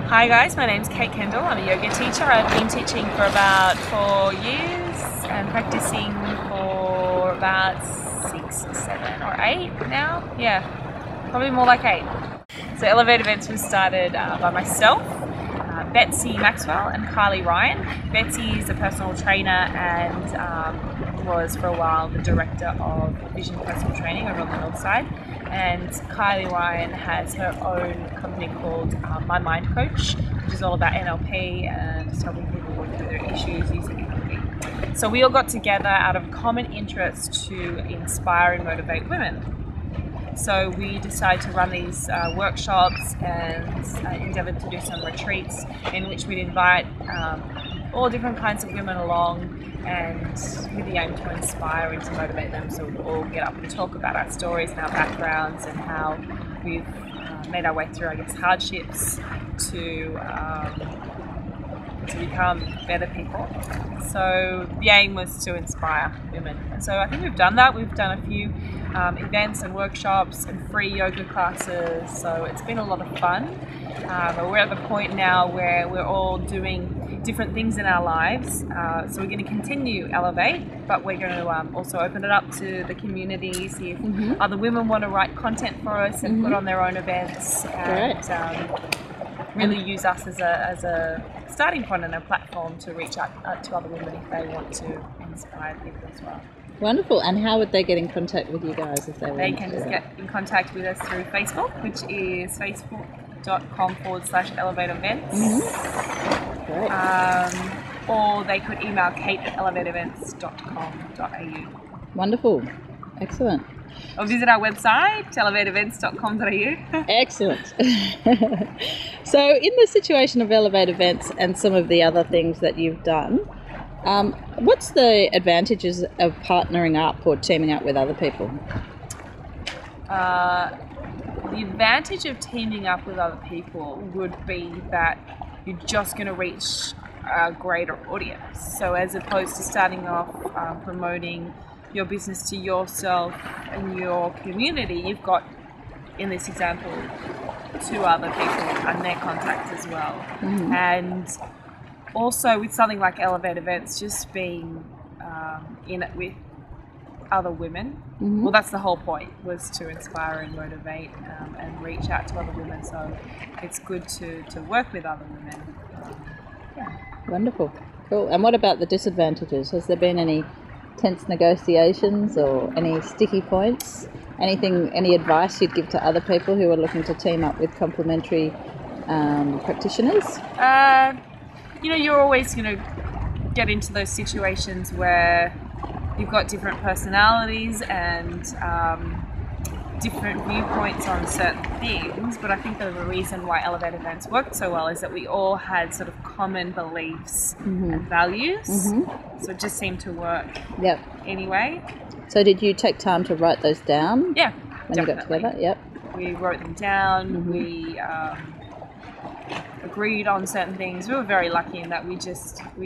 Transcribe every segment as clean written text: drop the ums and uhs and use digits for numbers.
Hi guys, my name's Kendall. I'm a yoga teacher. I've been teaching for about 4 years and practicing for about 6 or 7 or 8 now. Yeah, probably more like 8. So Elevate Events was started by myself, Betsy Maxwell and Kylie Ryan. Betsy is a personal trainer and was for a while the director of Vision Personal Training over on the north side. And Kylie Ryan has her own company called My Mind Coach, which is all about NLP and just helping people work through their issues using NLP. So we all got together out of common interest to inspire and motivate women. So we decided to run these workshops and endeavoured to do some retreats in which we'd invite all different kinds of women along, and with the aim to inspire and to motivate them, so we'll all get up and talk about our stories and our backgrounds and how we've made our way through, I guess, hardships to become better people. So the aim was to inspire women, and so I think we've done that. We've done a few events and workshops and free yoga classes, so it's been a lot of fun. But we're at the point now where we're all doing different things in our lives, so we're going to continue Elevate, but we're going to also open it up to the community, see if other women want to write content for us and put on their own events, and really use us as a starting point and a platform to reach out to other women if they want to inspire people as well. Wonderful. And how would they get in contact with you guys if they want to? They can just get in contact with us through Facebook, which is facebook.com/Elevate Events. Great. Or they could email kate@elevateevents.com.au. Wonderful. Excellent. Or visit our website, elevateevents.com.au. Excellent. So in the situation of Elevate Events and some of the other things that you've done, what's the advantages of partnering up or teaming up with other people? The advantage of teaming up with other people would be that you're just going to reach a greater audience. So as opposed to starting off promoting your business to yourself and your community, you've got, in this example, 2 other people and their contacts as well. And also with something like Elevate Events, just being in it with other women. Well, that's the whole point, was to inspire and motivate and reach out to other women. So it's good to work with other women. Wonderful. Cool. And what about the disadvantages? Has there been any tense negotiations or any sticky points? Any advice you'd give to other people who are looking to team up with complementary practitioners? You're always going to get into those situations where you've got different personalities and different viewpoints on certain things, but I think that the reason why Elevate Events worked so well is that we all had sort of common beliefs and values, so it just seemed to work anyway. So did you take time to write those down? Yeah, when definitely. you got together? Yep. We wrote them down, we agreed on certain things. We were very lucky in that we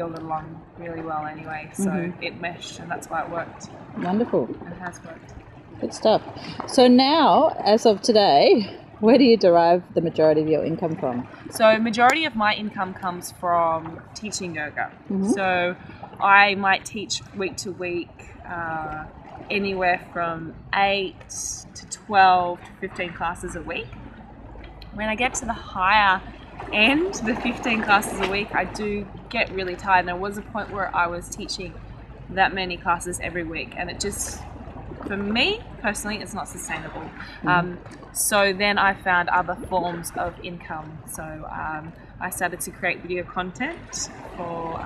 all got along really well anyway, so it meshed, and that's why it worked. Wonderful. And has worked. Good stuff. So now, as of today, where do you derive the majority of your income from? So majority of my income comes from teaching yoga. So I might teach week to week, anywhere from 8 to 12 to 15 classes a week. When I get to the higher end, the 15 classes a week, I do get really tired. And there was a point where I was teaching that many classes every week, and it just, for me personally, it's not sustainable. So then I found other forms of income. So I started to create video content for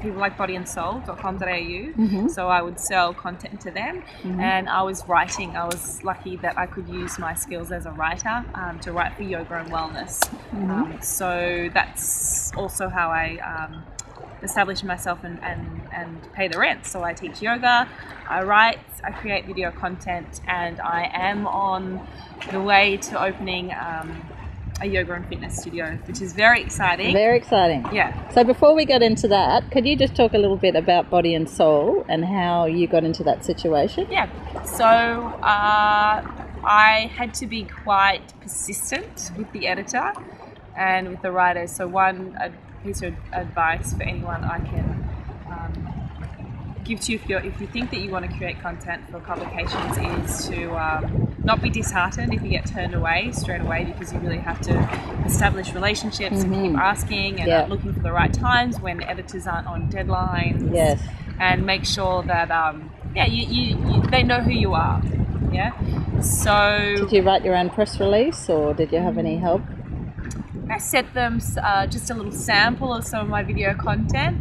people like bodyandsoul.com.au. So I would sell content to them, and I was writing. I was lucky that I could use my skills as a writer to write for yoga and wellness. So that's also how I establish myself and pay the rent. So I teach yoga, I write, I create video content, and I am on the way to opening a yoga and fitness studio, which is very exciting. Very exciting. Yeah. So before we get into that, could you just talk a little bit about Body and Soul and how you got into that situation? Yeah. So I had to be quite persistent with the editor and with the writers. So one piece of advice for anyone I can give to you if you think that you want to create content for publications is to not be disheartened if you get turned away straight away, because you really have to establish relationships and keep asking and looking for the right times when editors aren't on deadlines. Yes. And make sure that you they know who you are. Yeah. So did you write your own press release, or did you have any help? I sent them just a little sample of some of my video content.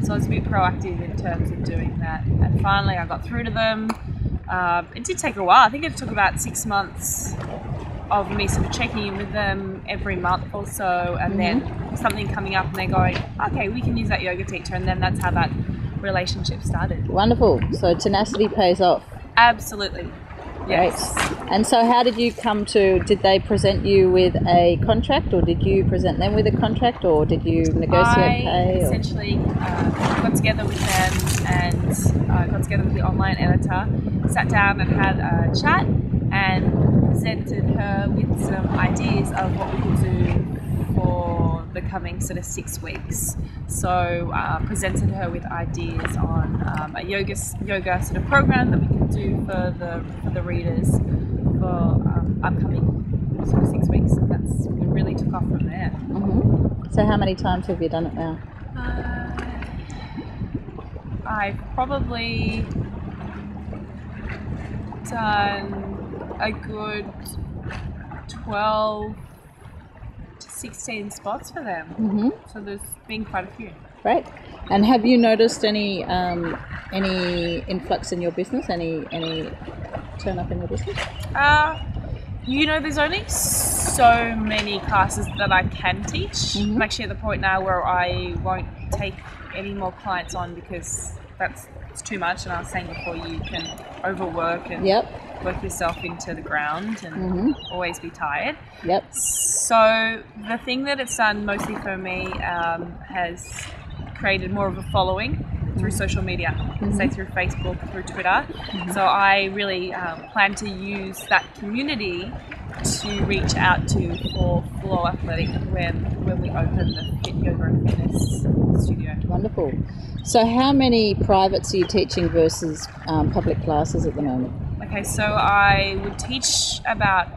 So I was a bit proactive in terms of doing that. And finally I got through to them. It did take a while. I think it took about 6 months of me sort of checking in with them every month or so, and then something coming up and they're going, okay, we can use that yoga teacher, and then that's how that relationship started. Wonderful. So tenacity pays off. Absolutely. Yes. Great. And so how did you come to, did they present you with a contract, or did you present them with a contract, or did you negotiate pay? I essentially got together with them and got together with the online editor, sat down and had a chat and presented her with some ideas of what we could do for the coming sort of 6 weeks. So presented her with ideas on a yoga sort of program that we could do for the readers for upcoming sort of 6 weeks, and that's we really took off from there. So how many times have you done it now? I've probably done a good 12 to 16 spots for them. So there's been quite a few. Great. And have you noticed any influx in your business? Any turn up in your business? There's only so many classes that I can teach. I'm actually at the point now where I won't take any more clients on because it's too much. And I was saying before, you can overwork and work yourself into the ground and always be tired. So the thing that it's done mostly for me has created more of a following through social media, say through Facebook, through Twitter. So I really plan to use that community to reach out to for Flow Athletic when we open the Fit Yoga and Fitness studio. Wonderful. So how many privates are you teaching versus public classes at the moment? Okay, so I would teach about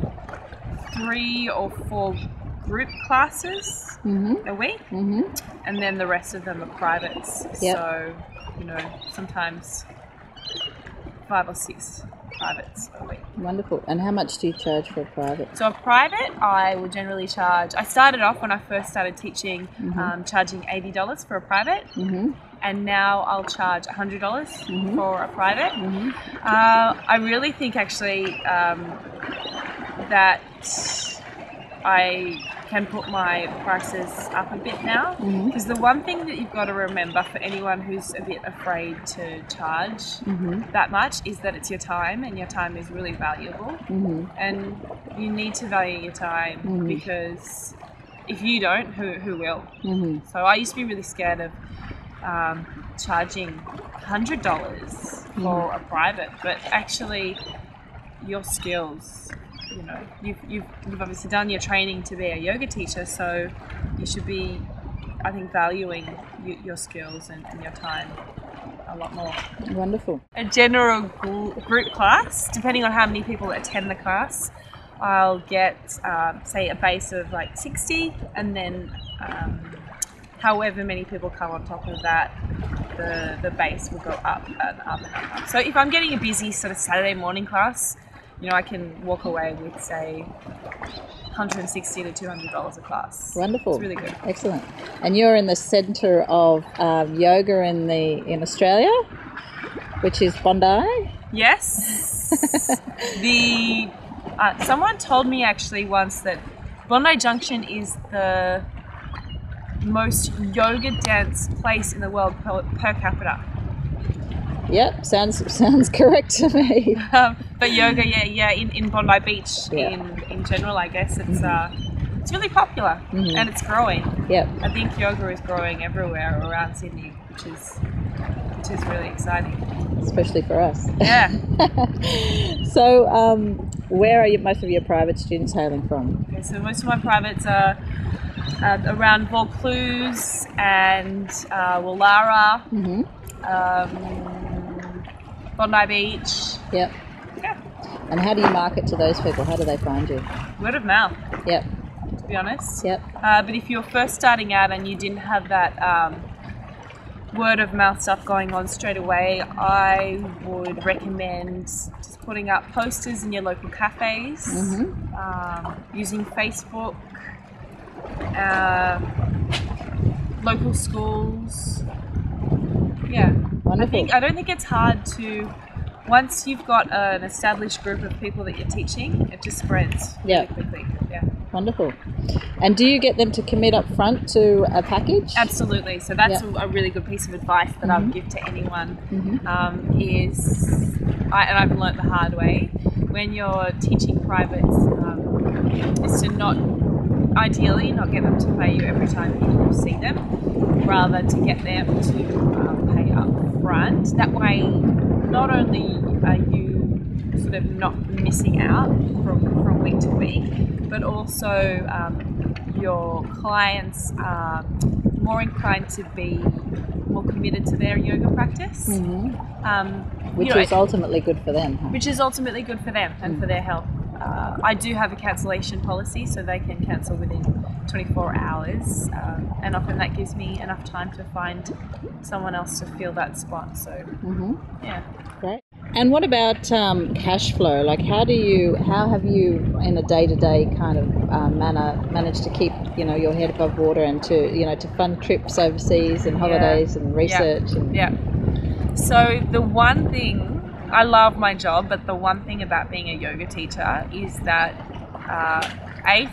3 or 4 group classes a week, and then the rest of them are privates. So, sometimes 5 or 6 privates a week. Wonderful. And how much do you charge for a private? So a private, I will generally charge, I started off when I first started teaching, charging $80 for a private, and now I'll charge $100 for a private. I really think actually that I can put my prices up a bit now, because the one thing that you've got to remember for anyone who's a bit afraid to charge that much is that it's your time, and your time is really valuable, and you need to value your time, because if you don't, who will? So I used to be really scared of charging $100 for a private, but actually your skills, you've obviously done your training to be a yoga teacher, so you should be, I think, valuing your skills and your time a lot more. Wonderful. A general group class, depending on how many people attend the class, I'll get, say, a base of like 60, and then however many people come on top of that, the base will go up and up and up. So if I'm getting a busy sort of Saturday morning class, I can walk away with, say, $160 to $200 a class. Wonderful. It's really good. Excellent. And you're in the centre of yoga in Australia, which is Bondi? Yes. Someone told me actually once that Bondi Junction is the most yoga dense place in the world per capita. Yep, sounds correct to me. But yoga, in Bondi Beach, in general, I guess it's really popular and it's growing. Yep, I think yoga is growing everywhere around Sydney, which is really exciting, especially for us. Yeah. So, Where are most of your private students hailing from? Okay, so most of my privates are around Vaucluse and Wallara, Bondi Beach. Yep. Yeah. And how do you market to those people? How do they find you? Word of mouth. Yep. To be honest. Yep. But if you're first starting out and you didn't have that word of mouth stuff going on straight away, I would recommend just putting up posters in your local cafes, using Facebook, local schools. Yeah. Wonderful. I don't think it's hard to, once you've got an established group of people that you're teaching, it just spreads really quickly. Yeah. Wonderful. And do you get them to commit up front to a package? Absolutely. So that's a really good piece of advice that I would give to anyone. I've learnt the hard way, when you're teaching privates, is to ideally not get them to pay you every time you see them, rather to get them to pay up front. That way, not only are you sort of not missing out from week to week, but also your clients are more inclined to be more committed to their yoga practice. Which is ultimately good for them. Huh? Which is ultimately good for them and for their health. I do have a cancellation policy, so they can cancel within 24 hours, and often that gives me enough time to find someone else to fill that spot. So, yeah. Great. And what about cash flow? Like, how have you, in a day-to-day kind of manner, managed to keep your head above water and to fund trips overseas and holidays and research? So the one thing, I love my job, but the one thing about being a yoga teacher is that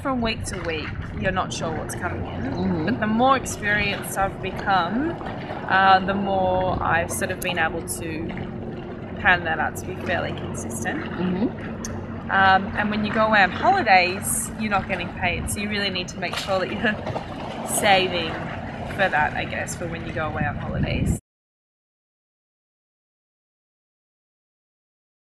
from week to week you're not sure what's coming in, but the more experienced I've become, the more I've sort of been able to pan that out to be fairly consistent. And when you go away on holidays, you're not getting paid, so you really need to make sure that you're saving for that, I guess, for when you go away on holidays.